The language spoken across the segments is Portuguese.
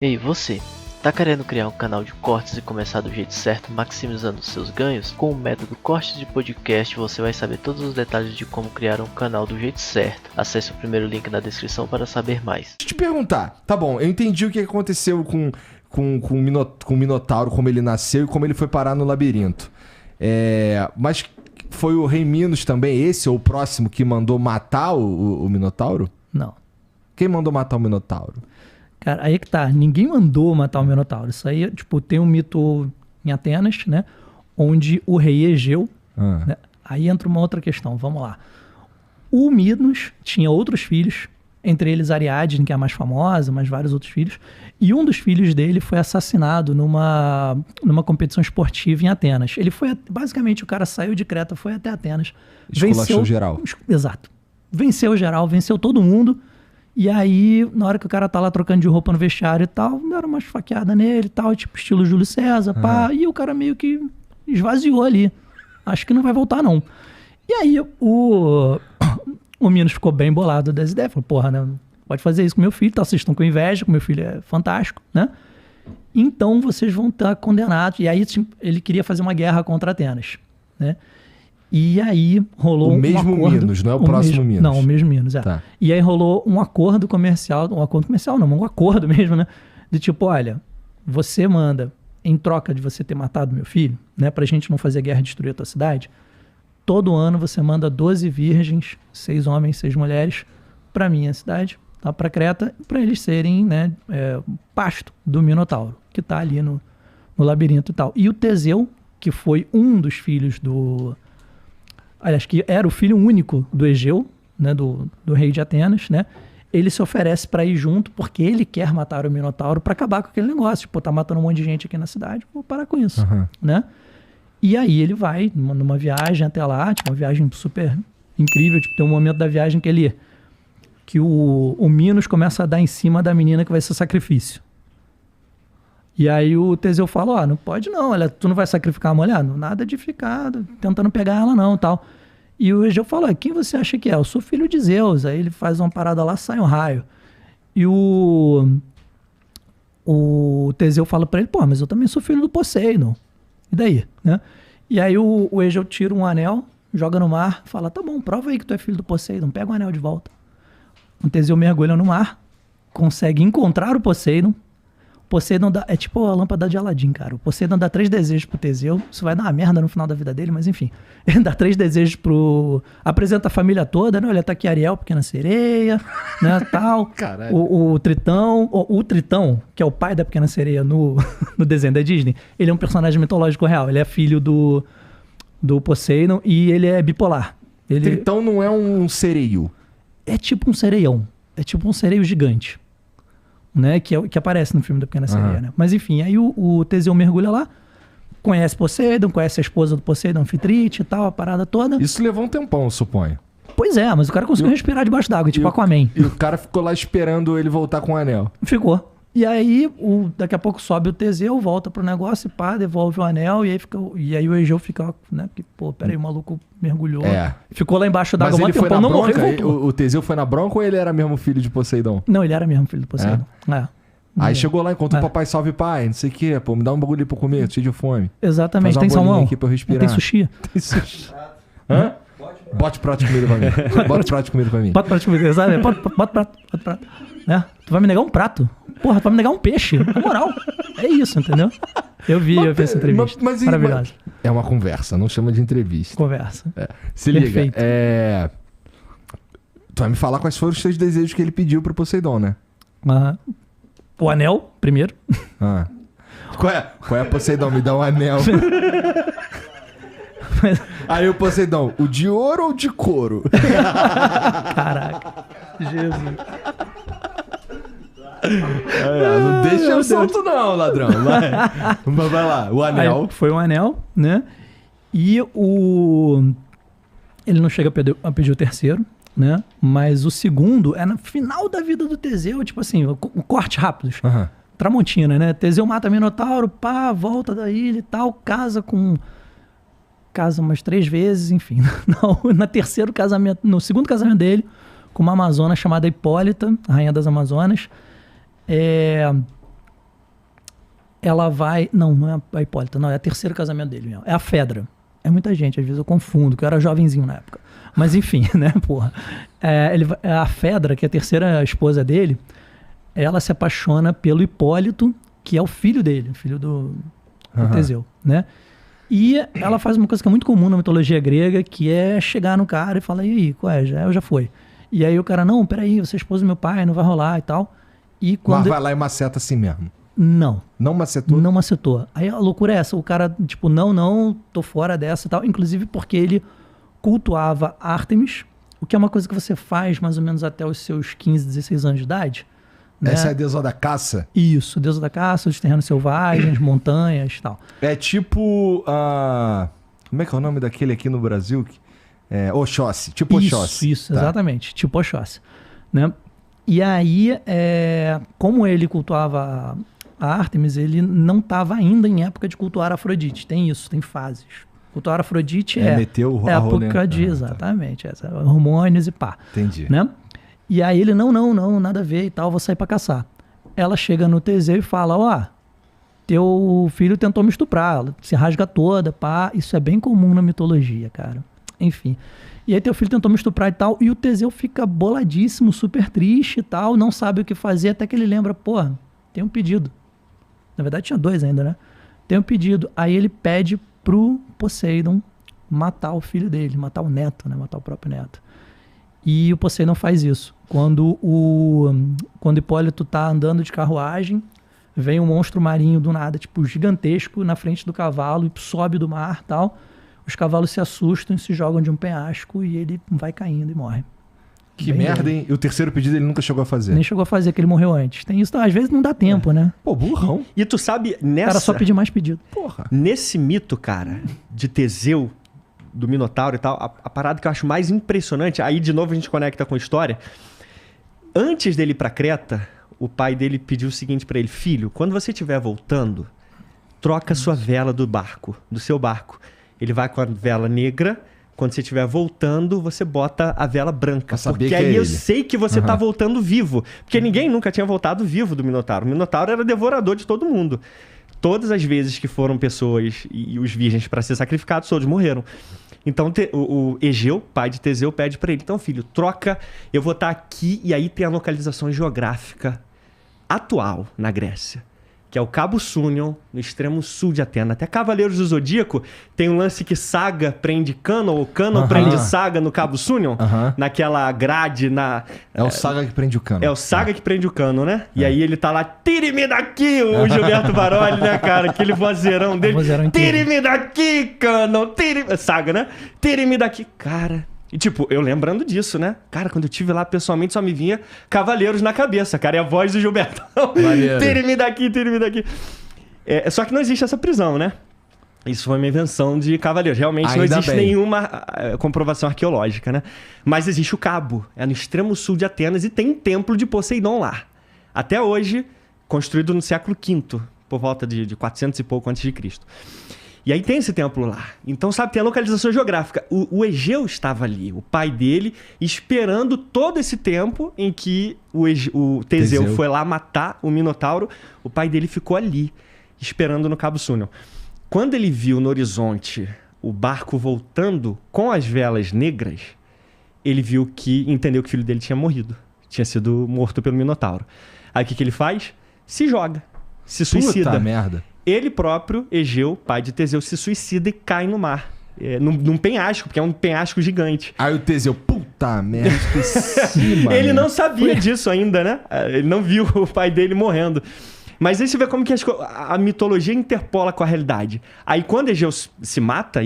Ei, você, tá querendo criar um canal de cortes e começar do jeito certo, maximizando seus ganhos? Com o método Cortes de Podcast, você vai saber todos os detalhes de como criar um canal do jeito certo. Acesse o primeiro link na descrição para saber mais. Deixa eu te perguntar, tá bom, eu entendi o que aconteceu com o Minotauro, como ele nasceu e como ele foi parar no labirinto. Mas foi o Rei Minos também, esse ou o próximo, que mandou matar o Minotauro? Não. Quem mandou matar o Minotauro? Cara, aí é que tá. Ninguém mandou matar o Minotauro. Isso aí, tipo, tem um mito em Atenas, né? Onde o rei Egeu... né? Aí entra uma outra questão. Vamos lá. O Minos tinha outros filhos, entre eles Ariadne, que é a mais famosa, mas vários outros filhos. E um dos filhos dele foi assassinado numa competição esportiva em Atenas. Ele foi... Basicamente, o cara saiu de Creta, foi até Atenas. Esculachou geral. Exato. Venceu geral, venceu todo mundo. E aí, na hora que o cara tá lá trocando de roupa no vestiário e tal, deram uma esfaqueada nele e tal, tipo estilo Júlio César, pá. E o cara meio que esvaziou ali. Acho que não vai voltar, não. E aí, o Minos ficou bem bolado das ideias. Falou, porra, né? Pode fazer isso com meu filho, tá? Vocês estão com inveja, que meu filho é fantástico, né? Então, vocês vão estar condenados. E aí, ele queria fazer uma guerra contra Atenas, né? E aí rolou o mesmo acordo, Minos, não é o próximo Minos. Não, o mesmo Minos, é. Tá. E aí rolou um acordo comercial, um acordo mesmo, né? De tipo, olha, você manda, em troca de você ter matado meu filho, né? Pra gente não fazer guerra e destruir a tua cidade, todo ano você manda 12 virgens, 6 homens, 6 mulheres, pra minha cidade, tá? Pra Creta, pra eles serem, né, pasto do Minotauro, que tá ali no labirinto e tal. E o Teseu, que foi um dos filhos do... Aliás, que era o filho único do Egeu, né, do rei de Atenas, né? Ele se oferece para ir junto porque ele quer matar o Minotauro para acabar com aquele negócio. Tipo, tá matando um monte de gente aqui na cidade, vou parar com isso, né? E aí ele vai numa viagem até lá, tipo, uma viagem super incrível. Tipo, tem um momento da viagem que o Minos começa a dar em cima da menina que vai ser sacrifício. E aí o Teseu fala, ó, não pode não, tu não vai sacrificar a mulher? Não, nada de ficar tentando pegar ela não, tal. E o Egeu fala, quem você acha que é? Eu sou filho de Zeus. Aí ele faz uma parada lá, sai um raio. E o Teseu fala pra ele, pô, mas eu também sou filho do Poseidon. E daí, né? E aí o Egeu tira um anel, joga no mar, fala, tá bom, prova aí que tu é filho do Poseidon, pega o anel de volta. O Teseu mergulha no mar, consegue encontrar o Poseidon. Poseidon é tipo a lâmpada de Aladim, cara. O Poseidon dá 3 desejos pro Teseu. Isso vai dar uma merda no final da vida dele, mas enfim. Ele dá 3 desejos apresenta a família toda, né? Olha, tá aqui Ariel, pequena sereia, né, tal. Caralho. O Tritão. O Tritão, que é o pai da pequena sereia no desenho da Disney, ele é um personagem mitológico real. Ele é filho do Poseidon e ele é bipolar. Tritão não é um sereio. É tipo um sereião. É tipo um sereio gigante. Né, que aparece no filme da Pequena Sereia, né? Mas enfim, aí o Teseu mergulha lá, conhece Poseidon, conhece a esposa do Poseidon, Anfitrite e tal, a parada toda. Isso levou um tempão, eu suponho. Pois é, mas o cara conseguiu respirar debaixo d'água, tipo Aquaman. E o cara ficou lá esperando ele voltar com o anel. Ficou. E aí, daqui a pouco sobe o Teseu, volta pro negócio, pá, devolve o anel, e aí o Egeu fica, né? Porque, pô, peraí, o maluco mergulhou. Ficou lá embaixo d'água, mas ele foi na não bronca? morreu, O Teseu foi na bronca ou ele era mesmo filho de Poseidon? Não, ele era mesmo filho do Poseidon. Aí chegou lá, encontrou o papai, salve pai, não sei o que, pô, me dá um bagulho aí pra comer, tô cheio de fome. Exatamente, tem salmão aqui pra eu respirar. Tem sushi. Tem sushi. Hã? Bote prato de comida pra mim. Bota prato de comida pra mim. Bota prato de comida, sabe? Bota prato. Né? Tu vai me negar um prato? Porra, tu vai me negar um peixe. Na moral. É isso, entendeu? Eu vi essa entrevista. Maravilhosa. É uma conversa, não chama de entrevista. Conversa. Se liga. Tu vai me falar quais foram os 3 desejos que ele pediu pro Poseidon, né? O anel, primeiro. Qual é, Poseidon? Me dá um anel. Aí o Poseidon, o de ouro ou de couro? Caraca. Jesus. Não deixa eu solto não, ladrão. Vai lá, o anel. Aí foi um anel, né? E ele não chega a pedir o terceiro, né? Mas o segundo é no final da vida do Teseu, tipo assim, corte rápidos. Tramontina, né? Teseu mata Minotauro, pá, volta da ilha e tal, casa umas 3 vezes, enfim. No segundo casamento dele, com uma amazona chamada Hipólita, a rainha das Amazonas, ela vai... Não é a Hipólita, não, é o terceiro casamento dele mesmo. É a Fedra. É muita gente, às vezes eu confundo, que eu era jovenzinho na época. Mas enfim, né, porra. A Fedra, que é a terceira esposa dele, ela se apaixona pelo Hipólito, que é o filho dele, filho do Teseu, né? E ela faz uma coisa que é muito comum na mitologia grega, que é chegar no cara e falar, e aí, qual é? Já foi. E aí o cara, não, peraí, você é esposa do meu pai, não vai rolar e tal. E quando... Mas vai lá e maceta assim mesmo. Não. Não macetou? Não macetou. Aí a loucura é essa, o cara, tipo, não, tô fora dessa e tal. Inclusive porque ele cultuava Ártemis, o que é uma coisa que você faz mais ou menos até os seus 15, 16 anos de idade. Né? Essa é a deusa da caça? Isso, deusa da caça, os terrenos selvagens, montanhas e tal. É tipo... Como é que é o nome daquele aqui no Brasil? Oxóssi. Tipo Oxóssi. Isso, tá. Exatamente. Tipo Oxóssi. Né? E aí, como ele cultuava a Ártemis, ele não estava ainda em época de cultuar a Afrodite. Tem isso, tem fases. Cultuar a Afrodite meteu a época de... Exatamente. Hormônios e pá. Entendi. Né? E aí ele, não, nada a ver e tal, vou sair pra caçar. Ela chega no Teseu e fala, teu filho tentou me estuprar, ela se rasga toda, pá. Isso é bem comum na mitologia, cara. Enfim. E aí teu filho tentou me estuprar e tal, e o Teseu fica boladíssimo, super triste e tal, não sabe o que fazer, até que ele lembra, tem um pedido. Na verdade tinha 2 ainda, né? Tem um pedido. Aí ele pede pro Poseidon matar o filho dele, matar o neto, né? Matar o próprio neto. E o Poseidon faz isso. Quando Hipólito tá andando de carruagem, vem um monstro marinho do nada, tipo gigantesco, na frente do cavalo e sobe do mar e tal. Os cavalos se assustam e se jogam de um penhasco e ele vai caindo e morre. Que merda, hein? E o terceiro pedido ele nunca chegou a fazer. Nem chegou a fazer, que ele morreu antes. Tem isso, às vezes não dá tempo, né? Pô, burrão. E tu sabe, O cara só pedir mais pedido. Porra. Nesse mito, cara, de Teseu, do Minotauro e tal, a parada que eu acho mais impressionante, aí de novo a gente conecta com a história. Antes dele ir pra Creta, o pai dele pediu o seguinte pra ele: filho, quando você estiver voltando, troca sua vela do seu barco. Ele vai com a vela negra, quando você estiver voltando, você bota a vela branca. Porque aí eu sei que você tá voltando vivo. Porque ninguém nunca tinha voltado vivo do Minotauro. O Minotauro era devorador de todo mundo. Todas as vezes que foram pessoas e os virgens para ser sacrificados, todos morreram. Então o Egeu, pai de Teseu, pede para ele: então, filho, troca, eu vou estar aqui. E aí tem a localização geográfica atual na Grécia, que é o Cabo Súnion, no extremo sul de Atenas. Até Cavaleiros do Zodíaco tem um lance que Saga prende Cano, ou Cano prende Saga no Cabo Súnion, naquela grade na... É o Saga que prende o Cano. É o Saga que prende o Cano, né? E aí ele tá lá, tire-me daqui, o Gilberto Baroli, né, cara? Aquele vozeirão dele. Tire-me daqui, Cano, tire-me... Saga, né? Tire-me daqui. Cara... E tipo, eu lembrando disso, né? Cara, quando eu estive lá pessoalmente, só me vinha Cavaleiros na cabeça, cara. E a voz do Gilberto. Tire-me daqui, tire-me daqui. Só que não existe essa prisão, né? Isso foi uma invenção de Cavaleiros. Realmente não existe nenhuma comprovação arqueológica, né? Mas existe o Cabo. É no extremo sul de Atenas e tem um templo de Poseidon lá. Até hoje, construído no século V, por volta de 400 e pouco antes de Cristo. E aí tem esse templo lá. Então, sabe, tem a localização geográfica. O Egeu estava ali, o pai dele, esperando todo esse tempo em que o Teseu foi lá matar o Minotauro. O pai dele ficou ali, esperando no Cabo Súnion. Quando ele viu no horizonte o barco voltando com as velas negras, ele entendeu que o filho dele tinha morrido. Tinha sido morto pelo Minotauro. Aí o que ele faz? Se joga, se suicida. Puta merda. Ele próprio, Egeu, pai de Teseu, se suicida e cai no mar. Num penhasco, porque é um penhasco gigante. Aí o Teseu, puta merda, esqueci, mano. Ele não sabia disso ainda, né? Ele não viu o pai dele morrendo. Mas aí você vê como que a mitologia interpola com a realidade. Aí quando Egeu se mata,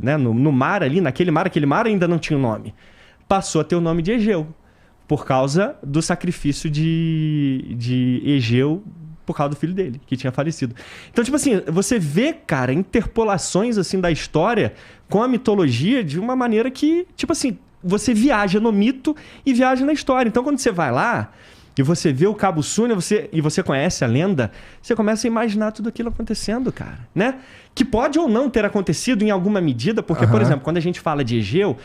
né, no mar ali, aquele mar ainda não tinha nome. Passou a ter o nome de Egeu, por causa do sacrifício de Egeu, por causa do filho dele, que tinha falecido. Então, tipo assim, você vê, cara, interpolações assim da história com a mitologia de uma maneira que, tipo assim, você viaja no mito e viaja na história. Então, quando você vai lá e você vê o Cabo Súnion e você conhece a lenda, você começa a imaginar tudo aquilo acontecendo, cara, né? Que pode ou não ter acontecido em alguma medida, porque, por exemplo, quando a gente fala de Egeu,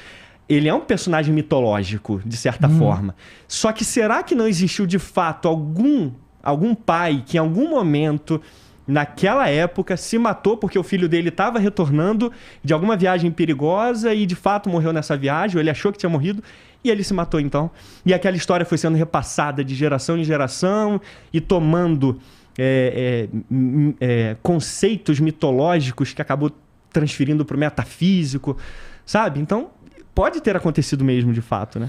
ele é um personagem mitológico, de certa forma. Só que será que não existiu, de fato, algum pai que em algum momento naquela época, se matou porque o filho dele estava retornando de alguma viagem perigosa e de fato morreu nessa viagem, ou ele achou que tinha morrido, e ele se matou então. E aquela história foi sendo repassada de geração em geração e tomando conceitos mitológicos que acabou transferindo para o metafísico, sabe? Então, pode ter acontecido mesmo, de fato, né?